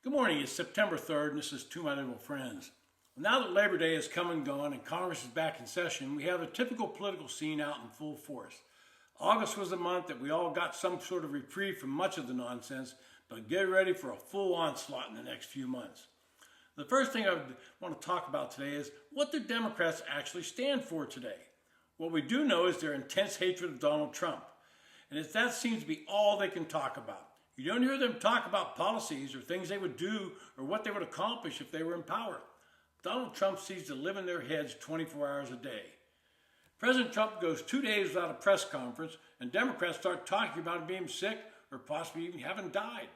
Good morning. It's September 3rd, and this is To My Liberal Friends. Now that Labor Day has come and gone and Congress is back in session, we have a typical political scene out in full force. August was the month that we all got some sort of reprieve from much of the nonsense, but get ready for a full onslaught in the next few months. The first thing I want to talk about today is what do Democrats actually stand for today? What we do know is their intense hatred of Donald Trump, and that seems to be all they can talk about. You don't hear them talk about policies or things they would do or what they would accomplish if they were in power. Donald Trump seems to live in their heads 24 hours a day. President Trump goes 2 days without a press conference, and Democrats start talking about him being sick or possibly even having died.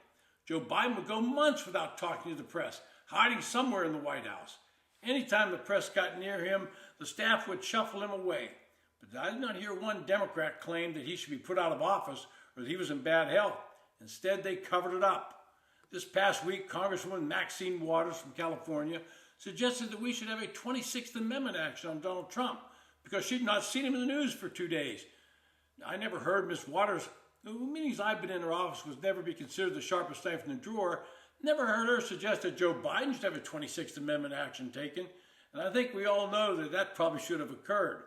Joe Biden would go months without talking to the press, hiding somewhere in the White House. Anytime the press got near him, the staff would shuffle him away. But I did not hear one Democrat claim that he should be put out of office or that he was in bad health. Instead, they covered it up. This past week, Congresswoman Maxine Waters from California suggested that we should have a 26th Amendment action on Donald Trump because she'd not seen him in the news for 2 days. Now, I never heard Ms. Waters, the meetings I've been in her office was never be considered the sharpest knife in the drawer, never heard her suggest that Joe Biden should have a 26th Amendment action taken, and I think we all know that that probably should have occurred.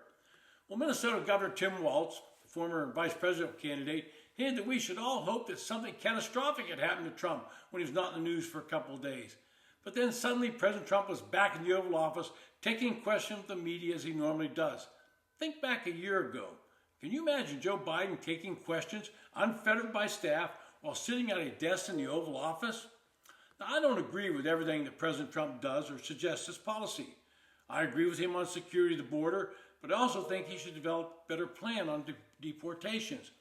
Well, Minnesota Governor Tim Walz, the former vice presidential candidate, hinted that we should all hope that something catastrophic had happened to Trump when he was not in the news for a couple of days. But then suddenly President Trump was back in the Oval Office taking questions from the media as he normally does. Think back a year ago. Can you imagine Joe Biden taking questions unfettered by staff while sitting at a desk in the Oval Office? Now, I don't agree with everything that President Trump does or suggests as policy. I agree with him on security of the border, but I also think he should develop a better plan on deportations.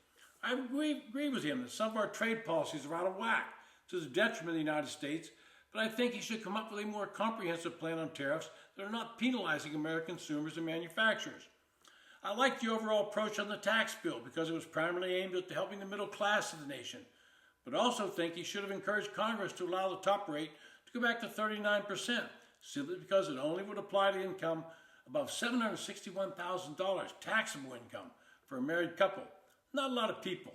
I agree with him that some of our trade policies are out of whack to the detriment of the United States, but I think he should come up with a more comprehensive plan on tariffs that are not penalizing American consumers and manufacturers. I like the overall approach on the tax bill because it was primarily aimed at helping the middle class of the nation, but I also think he should have encouraged Congress to allow the top rate to go back to 39%, simply because it only would apply to income above $761,000 taxable income for a married couple. Not a lot of people.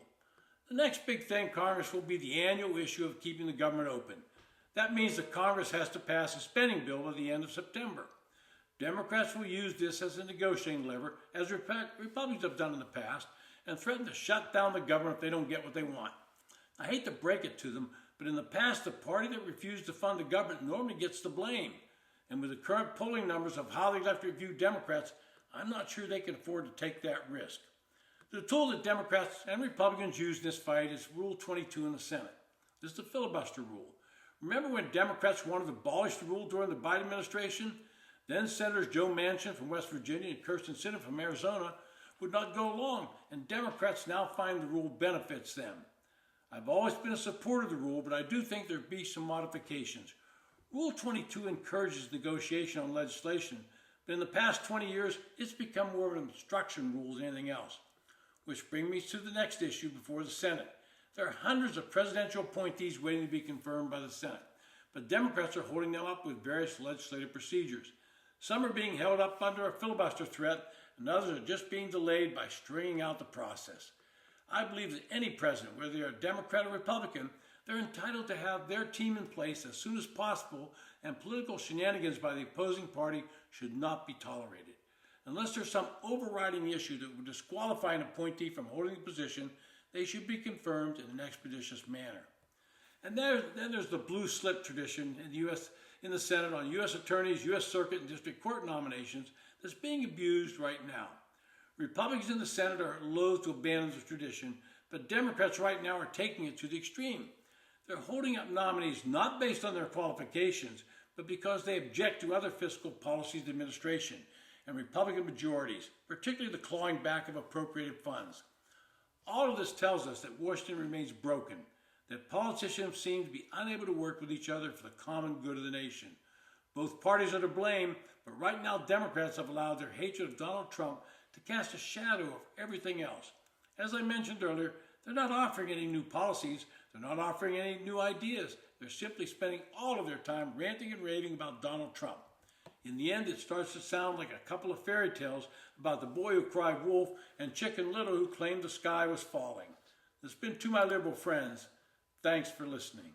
The next big thing Congress will be the annual issue of keeping the government open. That means that Congress has to pass a spending bill by the end of September. Democrats will use this as a negotiating lever, as Republicans have done in the past, and threaten to shut down the government if they don't get what they want. I hate to break it to them, but in the past, the party that refused to fund the government normally gets the blame. And with the current polling numbers of how they left review Democrats, I'm not sure they can afford to take that risk. The tool that Democrats and Republicans use in this fight is Rule 22 in the Senate. This is the filibuster rule. Remember when Democrats wanted to abolish the rule during the Biden administration? Then Senators Joe Manchin from West Virginia and Kyrsten Sinema from Arizona would not go along, and Democrats now find the rule benefits them. I've always been a supporter of the rule, but I do think there'd be some modifications. Rule 22 encourages negotiation on legislation, but in the past 20 years, it's become more of an obstruction rule than anything else. Which brings me to the next issue before the Senate. There are hundreds of presidential appointees waiting to be confirmed by the Senate, but Democrats are holding them up with various legislative procedures. Some are being held up under a filibuster threat, and others are just being delayed by stringing out the process. I believe that any president, whether they're a Democrat or Republican, they're entitled to have their team in place as soon as possible, and political shenanigans by the opposing party should not be tolerated. Unless there's some overriding issue that would disqualify an appointee from holding the position, they should be confirmed in an expeditious manner. And then there's the blue slip tradition in the Senate on U.S. attorneys, U.S. Circuit, and District Court nominations that's being abused right now. Republicans in the Senate are loath to abandon the tradition, but Democrats right now are taking it to the extreme. They're holding up nominees not based on their qualifications, but because they object to other fiscal policies of the administration and Republican majorities, particularly the clawing back of appropriated funds. All of this tells us that Washington remains broken, that politicians seem to be unable to work with each other for the common good of the nation. Both parties are to blame, but right now Democrats have allowed their hatred of Donald Trump to cast a shadow of everything else. As I mentioned earlier, they're not offering any new policies, they're not offering any new ideas, they're simply spending all of their time ranting and raving about Donald Trump. In the end, it starts to sound like a couple of fairy tales about the boy who cried wolf and Chicken Little who claimed the sky was falling. This has been To My Liberal Friends. Thanks for listening.